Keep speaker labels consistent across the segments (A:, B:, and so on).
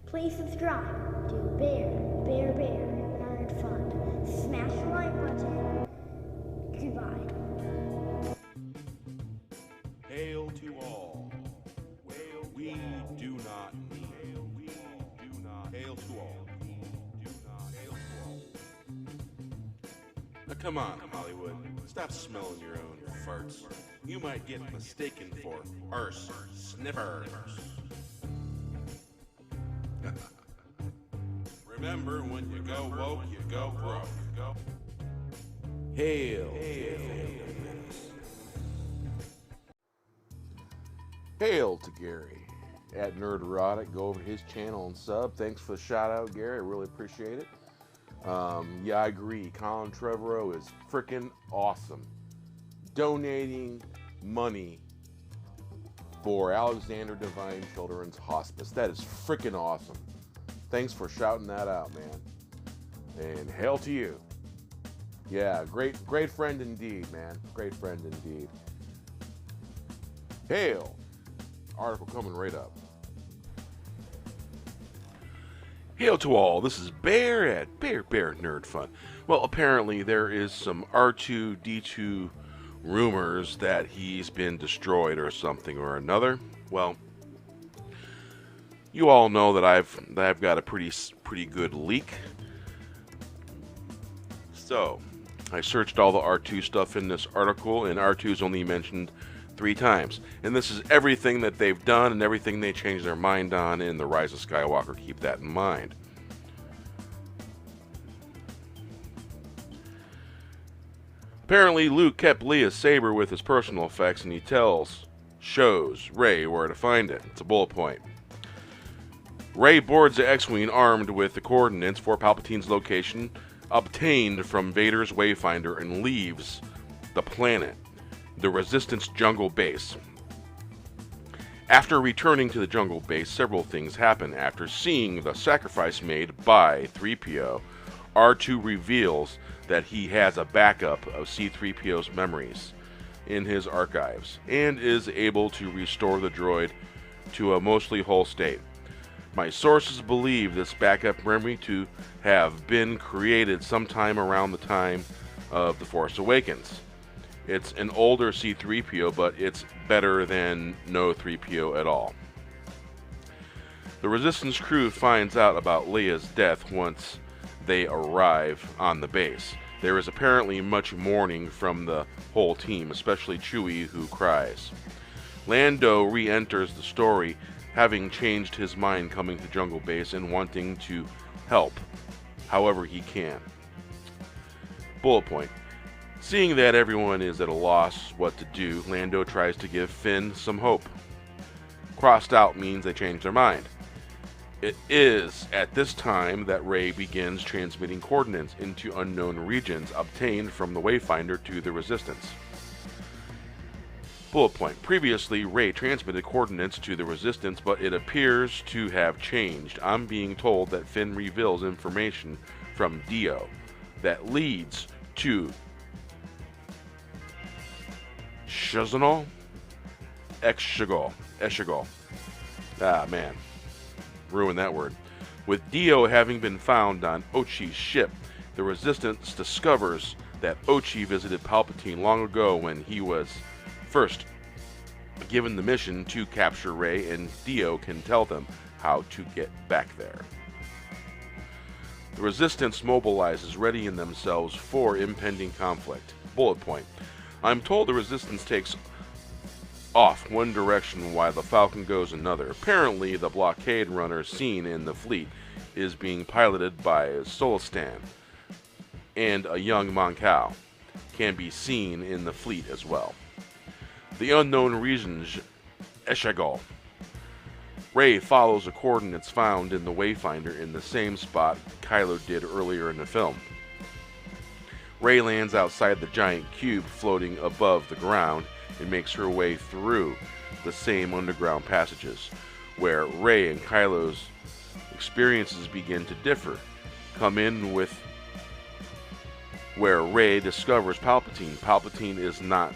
A: Please subscribe to Bear Nerd Fun. Smash the like button. Goodbye.
B: Hail to all. We do not need. Hail to all. Now come on, Hollywood. Stop smelling your own farts. You might get mistaken for arse sniffers. Remember, when you go woke, you go broke. Hail to Fandom Menace. Hail to Gary at Nerdrotic. Go over to his channel and sub. Thanks for the shout out, Gary. I really appreciate it. Yeah, I agree. Colin Trevorrow is freaking awesome. Donating money for Alexander Divine Children's Hospice. That is freaking awesome. Thanks for shouting that out, man. And hail to you. Yeah, great friend indeed, man. Great friend indeed. Hail. Article coming right up. Hail to all. This is Bear at Bear Nerd Fun. Well, apparently there is some R2-D2 rumors that he's been destroyed or something or another. Well, you all know that I've got a pretty good leak. So, I searched all the R2 stuff in this article, and R2's only mentioned 3 times. And this is everything that they've done and everything they changed their mind on in The Rise of Skywalker. Keep that in mind. Apparently, Luke kept Leia's saber with his personal effects, and he shows Rey where to find it. It's a bullet point. Rey boards the X-Wing armed with the coordinates for Palpatine's location obtained from Vader's Wayfinder and leaves the planet, the Resistance jungle base. After returning to the jungle base, several things happen. After seeing the sacrifice made by 3PO, R2 reveals that he has a backup of C-3PO's memories in his archives and is able to restore the droid to a mostly whole state. My sources believe this backup memory to have been created sometime around the time of The Force Awakens. It's an older C-3PO, but it's better than no 3PO at all. The Resistance crew finds out about Leia's death once they arrive on the base. There is apparently much mourning from the whole team, especially Chewie, who cries. Lando re-enters the story, having changed his mind coming to Jungle Base and wanting to help however he can. Bullet point. Seeing that everyone is at a loss what to do, Lando tries to give Finn some hope. Crossed out means they change their mind. It is at this time that Rey begins transmitting coordinates into unknown regions obtained from the Wayfinder to the Resistance. Bullet point. Previously, Rey transmitted coordinates to the Resistance, but it appears to have changed. I'm being told that Finn reveals information from Dio that leads to Shazanal? Eschagal. Ah, man. Ruin that word. With Dio having been found on Ochi's ship, the Resistance discovers that Ochi visited Palpatine long ago when he was first given the mission to capture Rey, and Dio can tell them how to get back there. The Resistance mobilizes, readying themselves for impending conflict. Bullet point. I'm told the Resistance takes off one direction while the Falcon goes another. Apparently, the blockade runner seen in the fleet is being piloted by Solistan, and a young Moncau can be seen in the fleet as well. The unknown regions, Eschagal. Rey follows the coordinates found in the Wayfinder in the same spot Kylo did earlier in the film. Rey lands outside the giant cube floating above the ground and makes her way through the same underground passages, where Rey and Kylo's experiences begin to differ. Come in with where Rey discovers Palpatine. Palpatine is not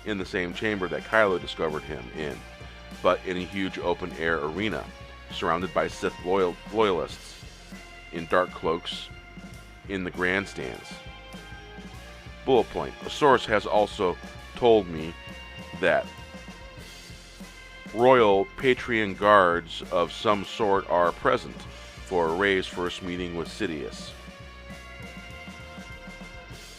B: in the same chamber that Kylo discovered him in, but in a huge open-air arena. surrounded by Sith loyalists in dark cloaks in the grandstands. Bullet point. A source has also told me that royal Patreon guards of some sort are present for Rey's first meeting with Sidious.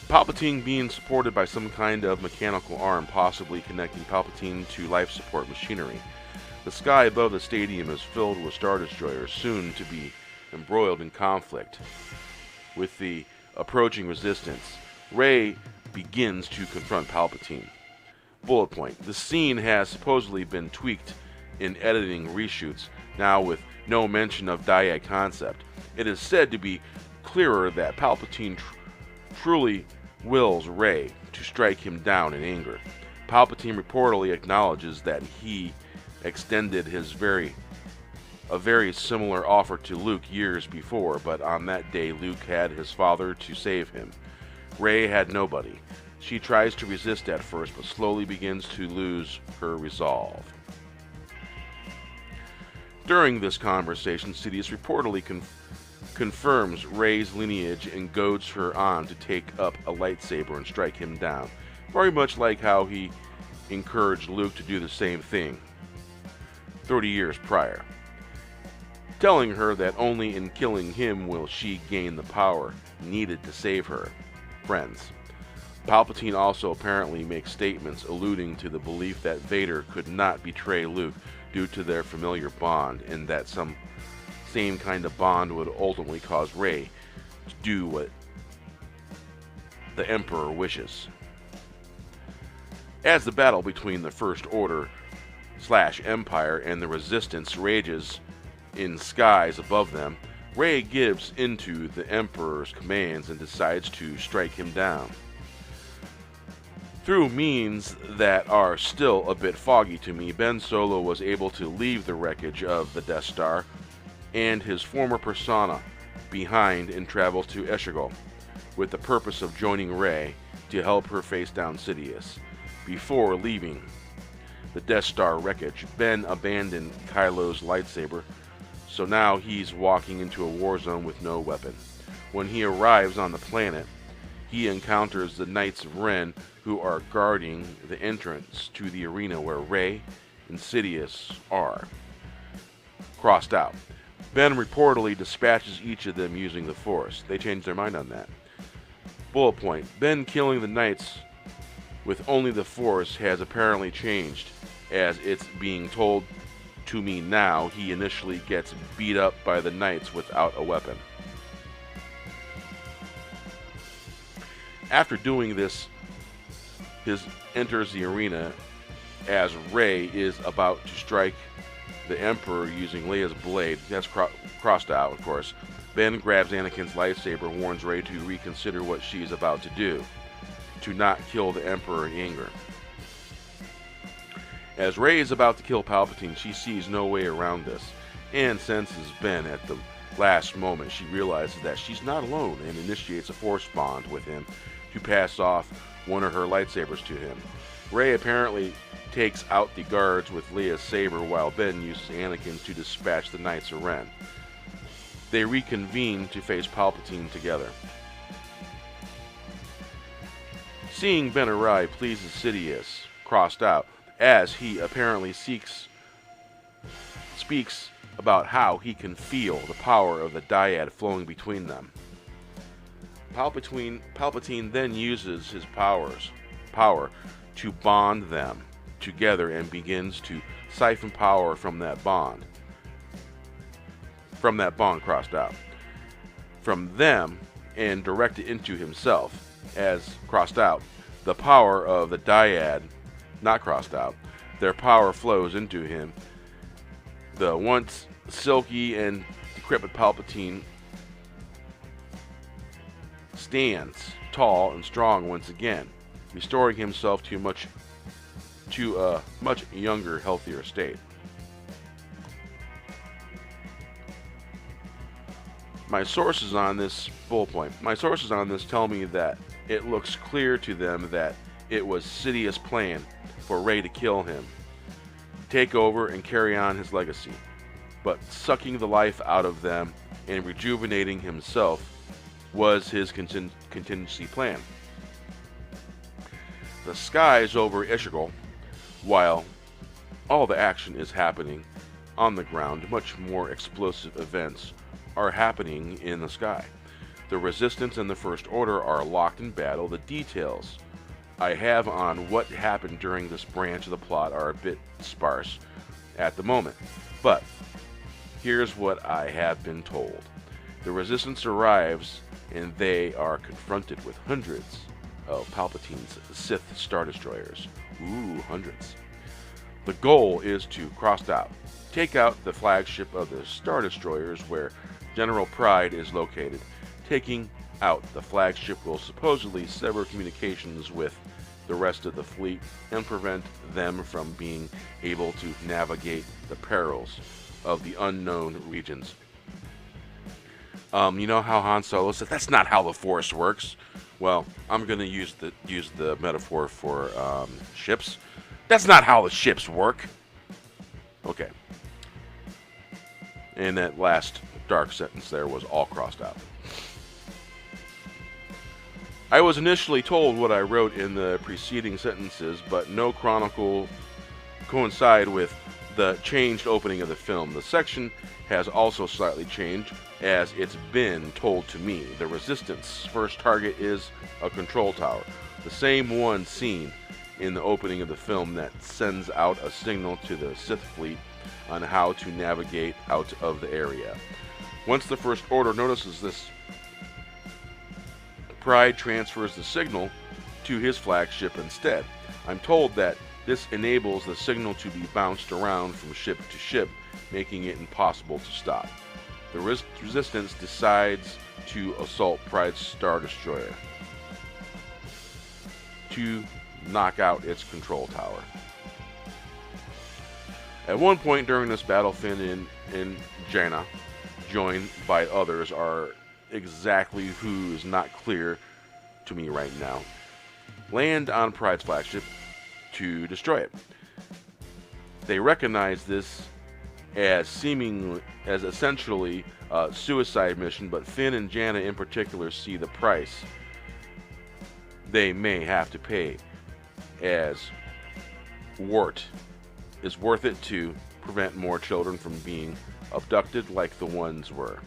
B: Palpatine being supported by some kind of mechanical arm, possibly connecting Palpatine to life support machinery. The sky above the stadium is filled with Star Destroyers, soon to be embroiled in conflict. With the approaching resistance, Rey begins to confront Palpatine. Bullet point. The scene has supposedly been tweaked in editing reshoots, now with no mention of dyad concept. It is said to be clearer that Palpatine truly wills Rey to strike him down in anger. Palpatine reportedly acknowledges that he extended a very similar offer to Luke years before, but on that day Luke had his father to save him. Rey had nobody. She tries to resist at first, but slowly begins to lose her resolve. During this conversation, Sidious reportedly confirms Rey's lineage and goads her on to take up a lightsaber and strike him down, very much like how he encouraged Luke to do the same thing 30 years prior, telling her that only in killing him will she gain the power needed to save her friends. Palpatine also apparently makes statements alluding to the belief that Vader could not betray Luke due to their familiar bond, and that some same kind of bond would ultimately cause Rey to do what the Emperor wishes. As the battle between the First Order / Empire and the Resistance rages in skies above them, Rey gives into the Emperor's commands and decides to strike him down. Through means that are still a bit foggy to me, Ben Solo was able to leave the wreckage of the Death Star and his former persona behind and travel to Exegol with the purpose of joining Rey to help her face down Sidious. Before leaving the Death Star wreckage, Ben abandoned Kylo's lightsaber, so now he's walking into a war zone with no weapon. When he arrives on the planet, he encounters the Knights of Ren, who are guarding the entrance to the arena where Rey and Sidious are. Crossed out. Ben reportedly dispatches each of them using the Force. They changed their mind on that. Bullet point. Ben killing the Knights with only the Force has apparently changed, as it's being told to me now he initially gets beat up by the Knights without a weapon. After doing this, he enters the arena as Rey is about to strike the Emperor using Leia's blade. That's crossed out, of course. Ben grabs Anakin's lightsaber, warns Rey to reconsider what she is about to do, to not kill the Emperor in anger. As Rey is about to kill Palpatine, she sees no way around this, and senses Ben at the last moment. She realizes that she's not alone and initiates a Force bond with him to pass off one of her lightsabers to him. Rey apparently takes out the guards with Leia's saber, while Ben uses Anakin's to dispatch the Knights of Ren. They reconvene to face Palpatine together. Seeing Ben arrive pleases Sidious, crossed out, as he apparently speaks about how he can feel the power of the dyad flowing between them. Palpatine then uses his power to bond them together and begins to siphon power from that bond. Crossed out. From them and direct it into himself, as crossed out. The power of the dyad, not crossed out. Their power flows into him. The once silky and decrepit Palpatine stands tall and strong once again, restoring himself to a much younger, healthier state. My sources on this tell me that it looks clear to them that it was Sidious' plan for Rey to kill him, take over and carry on his legacy. but sucking the life out of them and rejuvenating himself was his contingency plan. The skies over Ishigol, while all the action is happening on the ground, much more explosive events are happening in the sky. The Resistance and the First Order are locked in battle. The details I have on what happened during this branch of the plot are a bit sparse at the moment, but here's what I have been told. The Resistance arrives and they are confronted with hundreds of Palpatine's Sith Star Destroyers. Ooh, hundreds. The goal is to take out the flagship of the Star Destroyers where General Pryde is located. Taking out the flagship will supposedly sever communications with the rest of the fleet and prevent them from being able to navigate the perils of the unknown regions. You know how Han Solo said, that's not how the Force works? Well, I'm going to use the metaphor for ships. That's not how the ships work. Okay. And that last dark sentence there was all crossed out. I was initially told what I wrote in the preceding sentences, but no chronicle coincide with the changed opening of the film. The section has also slightly changed, as it's been told to me. The Resistance first target is a control tower, the same one seen in the opening of the film that sends out a signal to the Sith fleet on how to navigate out of the area. Once the First Order notices this, Pryde transfers the signal to his flagship instead. I'm told that this enables the signal to be bounced around from ship to ship, making it impossible to stop. The Resistance decides to assault Pryde's Star Destroyer to knock out its control tower. At one point during this battle, Finn and Jaina, joined by others, are exactly who is not clear to me right now, land on Pryde's flagship to destroy it. They recognize this as essentially a suicide mission, but Finn and Jaina in particular see the price they may have to pay as Wart is worth it to prevent more children from being abducted like they once were.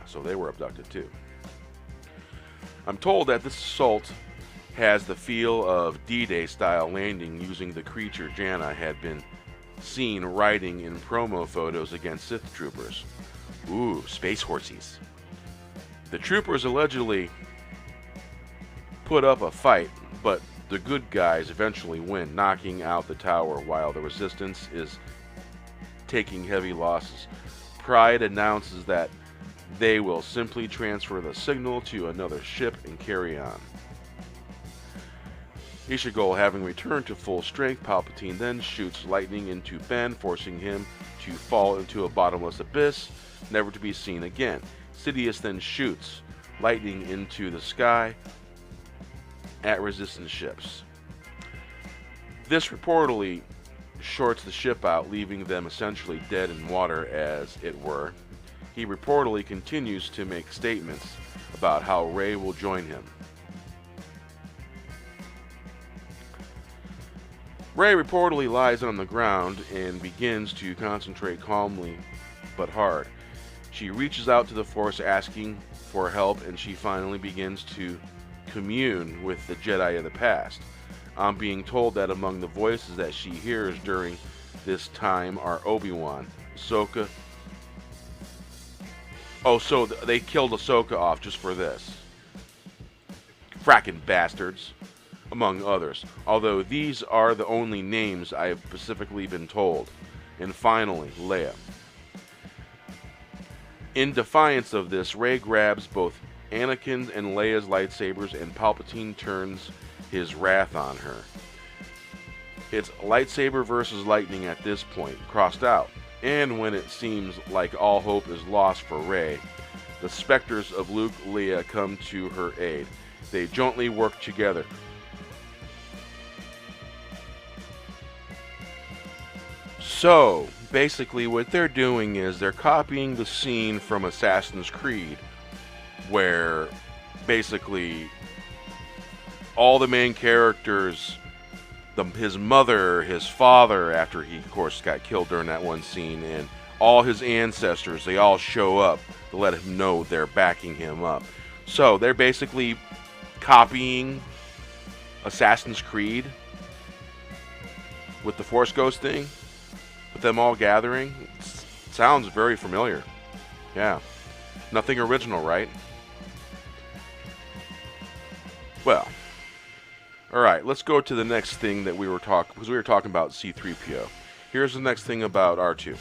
B: So they were abducted too. I'm told that this assault has the feel of D-Day style landing, using the creature Jaina had been seen riding in promo photos against Sith troopers. Ooh, space horsies. The troopers allegedly put up a fight, but the good guys eventually win, knocking out the tower while the Resistance is taking heavy losses. Pryde announces that they will simply transfer the signal to another ship and carry on. Ishigol having returned to full strength, Palpatine then shoots lightning into Ben, forcing him to fall into a bottomless abyss, never to be seen again. Sidious then shoots lightning into the sky at Resistance ships. This reportedly shorts the ship out, leaving them essentially dead in water, as it were. He reportedly continues to make statements about how Rey will join him. Rey reportedly lies on the ground and begins to concentrate calmly but hard. She reaches out to the Force asking for help, and she finally begins to commune with the Jedi of the past. I'm being told that among the voices that she hears during this time are Obi-Wan, Ahsoka. Oh, so they killed Ahsoka off just for this. Frackin' bastards. Among others, although these are the only names I have specifically been told. And finally, Leia. In defiance of this, Rey grabs both Anakin's and Leia's lightsabers, and Palpatine turns his wrath on her. It's lightsaber versus lightning at this point, crossed out. And when it seems like all hope is lost for Rey, the specters of Luke and Leia come to her aid. They jointly work together. So, basically what they're doing is they're copying the scene from Assassin's Creed, where basically all the main characters, his mother, his father, after he, of course, got killed during that one scene, and all his ancestors, they all show up to let him know they're backing him up. So, they're basically copying Assassin's Creed with the Force Ghost thing, with them all gathering. Sounds very familiar. Yeah. Nothing original, right? Well, alright, let's go to the next thing that we were talking, because we were talking about C-3PO. Here's the next thing about R2.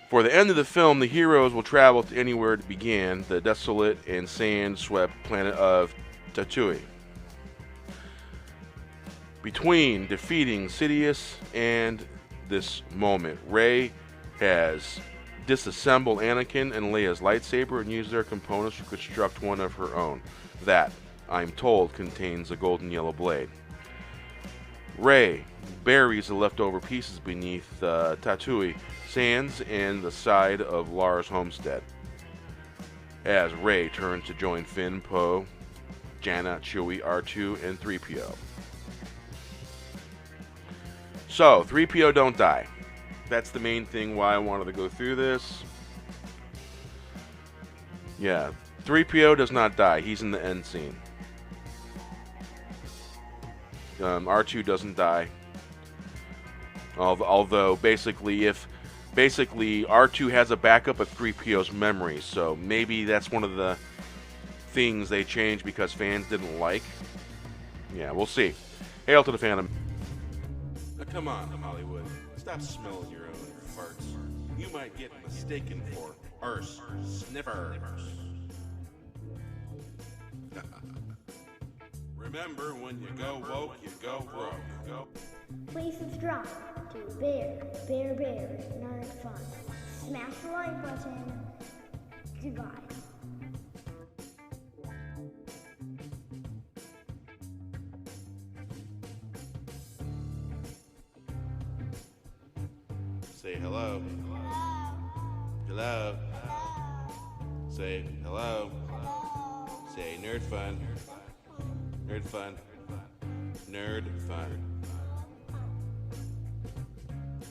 B: For the end of the film, the heroes will travel to anywhere it began, the desolate and sand-swept planet of Tatooine. Between defeating Sidious and this moment, Rey has disassembled Anakin and Leia's lightsaber and used their components to construct one of her own. That, I'm told, contains a golden yellow blade. Rey buries the leftover pieces beneath Tatooine sands and the side of Lara's homestead. As Rey turns to join Finn, Poe, Janna, Chewie, R2, and 3PO. So, 3PO don't die. That's the main thing why I wanted to go through this. Yeah, 3PO does not die. He's in the end scene. R2 doesn't die. Although, basically, R2 has a backup of 3PO's memory, so maybe that's one of the things they changed because fans didn't like. Yeah, we'll see. Hail to the Phantom. Now, come on, Hollywood. Stop smelling your own farts. You might get mistaken for arse sniffers. Remember, when you go woke, you go broke. Go.
A: Please subscribe to Bear Nerd Fun. Smash the like button. Goodbye.
B: Say hello. Hello. Say hello. Say nerd fun. Nerd fun. Nerd fun.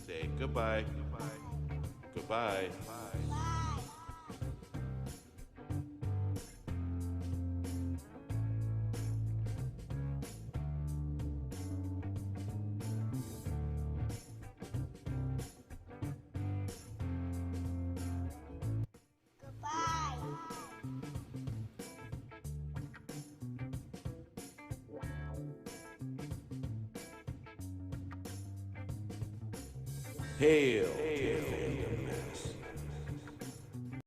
B: Say goodbye. Goodbye. Hail.